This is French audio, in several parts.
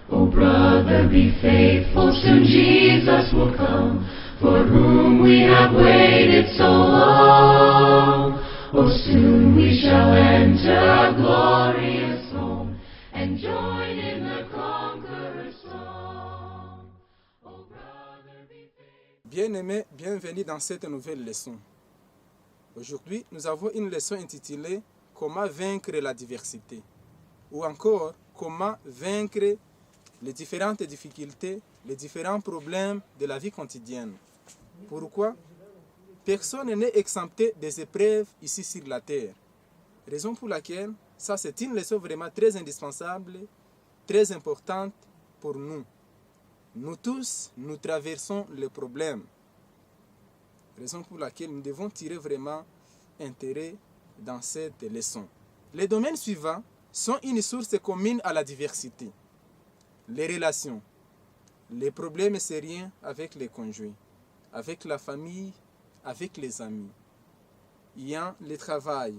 Oh brother, be faithful, soon Jesus will come, for whom we have waited so long. Oh, soon we shall enter our glorious home, and join in the conqueror's song. Oh brother, be faithful. Bien-aimés, bienvenue dans cette nouvelle leçon. Aujourd'hui, nous avons une leçon intitulée « Comment vaincre la diversité » ou encore « Comment vaincre les différentes difficultés, les différents problèmes de la vie quotidienne ». Pourquoi? Personne n'est exempté des épreuves ici sur la terre. Raison pour laquelle, ça c'est une leçon vraiment très indispensable, très importante pour nous. Nous tous, nous traversons les problèmes. Raison pour laquelle nous devons tirer vraiment intérêt dans cette leçon. Les domaines suivants sont une source commune à la diversité. Les relations, les problèmes sérieux avec les conjoints, avec la famille, avec les amis. Il y a le travail,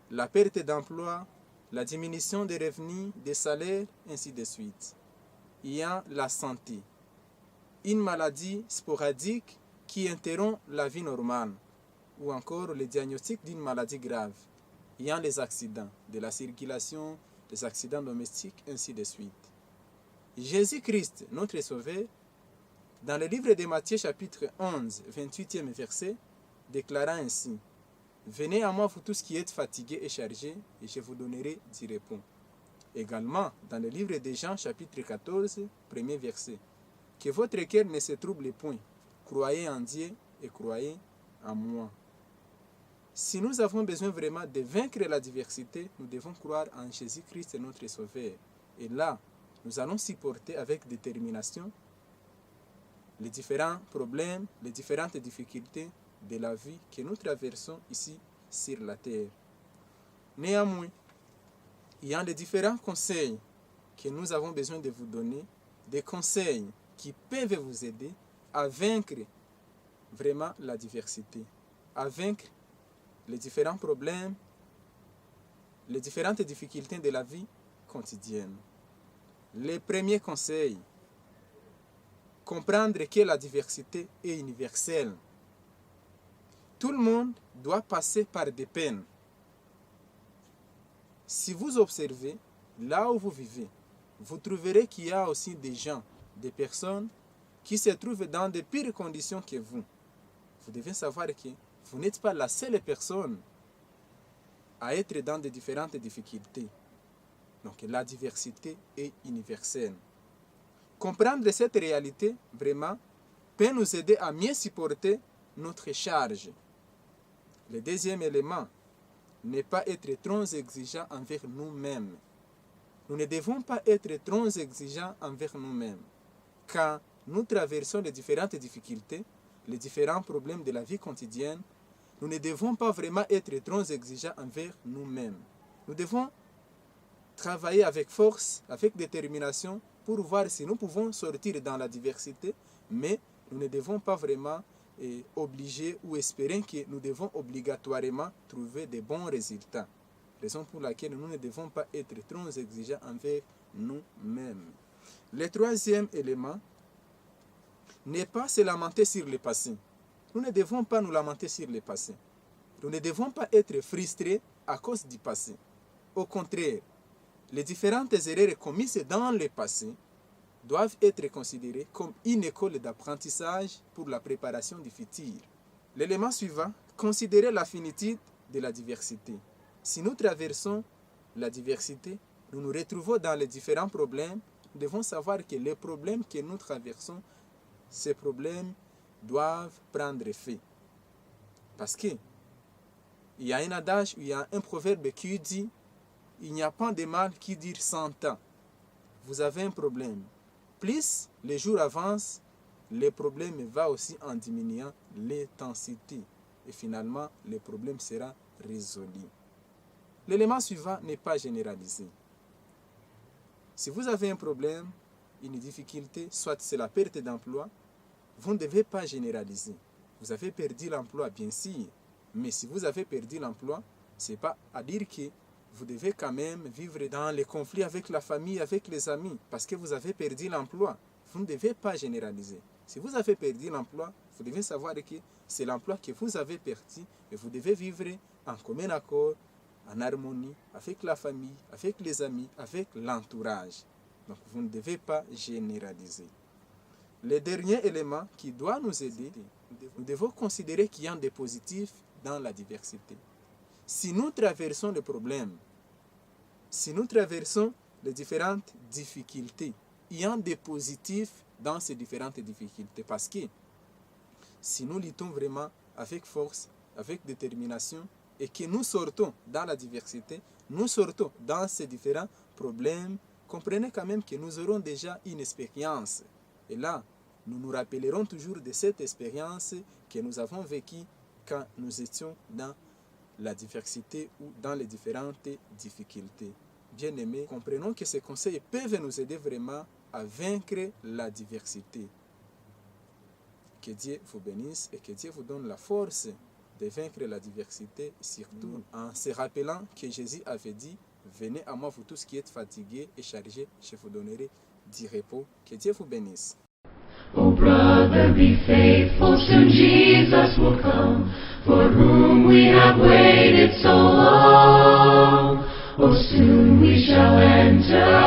la perte d'emploi, la diminution des revenus, des salaires, ainsi de suite. Il y a la santé, une maladie sporadique qui interrompt la vie normale, ou encore le diagnostic d'une maladie grave. Il y a les accidents de la circulation, les accidents domestiques, ainsi de suite. Jésus-Christ, notre Sauveur, dans le livre de Matthieu chapitre 11, 28e verset, déclara ainsi: « Venez à moi vous tous qui êtes fatigués et chargés, et je vous donnerai du repos. » Également, dans le livre de Jean chapitre 14, 1er verset, « Que votre cœur ne se trouble point, croyez en Dieu et croyez en moi. » Si nous avons besoin vraiment de vaincre la diversité, nous devons croire en Jésus-Christ, notre Sauveur. Et là, nous allons supporter avec détermination les différents problèmes, les différentes difficultés de la vie que nous traversons ici sur la terre. Néanmoins, il y a des différents conseils que nous avons besoin de vous donner, des conseils qui peuvent vous aider à vaincre vraiment la diversité, à vaincre les différents problèmes, les différentes difficultés de la vie quotidienne. Le premier conseil, comprendre que la diversité est universelle. Tout le monde doit passer par des peines. Si vous observez, là où vous vivez, vous trouverez qu'il y a aussi des gens, des personnes qui se trouvent dans de pires conditions que vous. Vous devez savoir que vous n'êtes pas la seule personne à être dans de différentes difficultés. Donc la diversité est universelle. Comprendre cette réalité, vraiment, peut nous aider à mieux supporter notre charge. Le deuxième élément, ne pas être trop exigeant envers nous-mêmes. Nous ne devons pas être trop exigeants envers nous-mêmes. Quand nous traversons les différentes difficultés, les différents problèmes de la vie quotidienne, nous ne devons pas vraiment être trop exigeants envers nous-mêmes. Nous devons travailler avec force, avec détermination, pour voir si nous pouvons sortir dans la diversité, mais nous ne devons pas vraiment obliger ou espérer que nous devons obligatoirement trouver de bons résultats. Raison pour laquelle nous ne devons pas être trop exigeants envers nous-mêmes. Le troisième élément, n'est pas se lamenter sur le passé. Nous ne devons pas nous lamenter sur le passé. Nous ne devons pas être frustrés à cause du passé. Au contraire, les différentes erreurs commises dans le passé doivent être considérées comme une école d'apprentissage pour la préparation du futur. L'élément suivant, considérer la finitude de la diversité. Si nous traversons la diversité, nous nous retrouvons dans les différents problèmes. Nous devons savoir que les problèmes que nous traversons, ces problèmes doivent prendre fin. Parce que il y a un adage, il y a un proverbe qui dit « Il n'y a pas de mal qui dure 100 ans ». Vous avez un problème. Plus les jours avancent, le problème va aussi en diminuant l'intensité. Et finalement, le problème sera résolu. L'élément suivant n'est pas généralisé. Si vous avez un problème, une difficulté, soit c'est la perte d'emploi, vous ne devez pas généraliser. Vous avez perdu l'emploi, bien sûr, mais si vous avez perdu l'emploi, ce n'est pas à dire que vous devez quand même vivre dans les conflits avec la famille, avec les amis, parce que vous avez perdu l'emploi. Vous ne devez pas généraliser. Si vous avez perdu l'emploi, vous devez savoir que c'est l'emploi que vous avez perdu et vous devez vivre en commun accord, en harmonie avec la famille, avec les amis, avec l'entourage. Donc vous ne devez pas généraliser. Le dernier élément qui doit nous aider, nous devons considérer qu'il y a des positifs dans la diversité. Si nous traversons le problème, si nous traversons les différentes difficultés, il y a des positifs dans ces différentes difficultés. Parce que si nous luttons vraiment avec force, avec détermination, et que nous sortons dans la diversité, nous sortons dans ces différents problèmes, comprenez quand même que nous aurons déjà une expérience. Et là, nous nous rappellerons toujours de cette expérience que nous avons vécue quand nous étions dans la diversité ou dans les différentes difficultés. Bien-aimés, comprenons que ces conseils peuvent nous aider vraiment à vaincre la diversité. Que Dieu vous bénisse et que Dieu vous donne la force de vaincre la diversité, surtout en se rappelant que Jésus avait dit « Venez à moi, vous tous qui êtes fatigués et chargés, je vous donnerai du repos. » Que Dieu vous bénisse. Oh, brother, be faithful, soon Jesus will come, for whom we have waited so long. Oh, soon we shall enter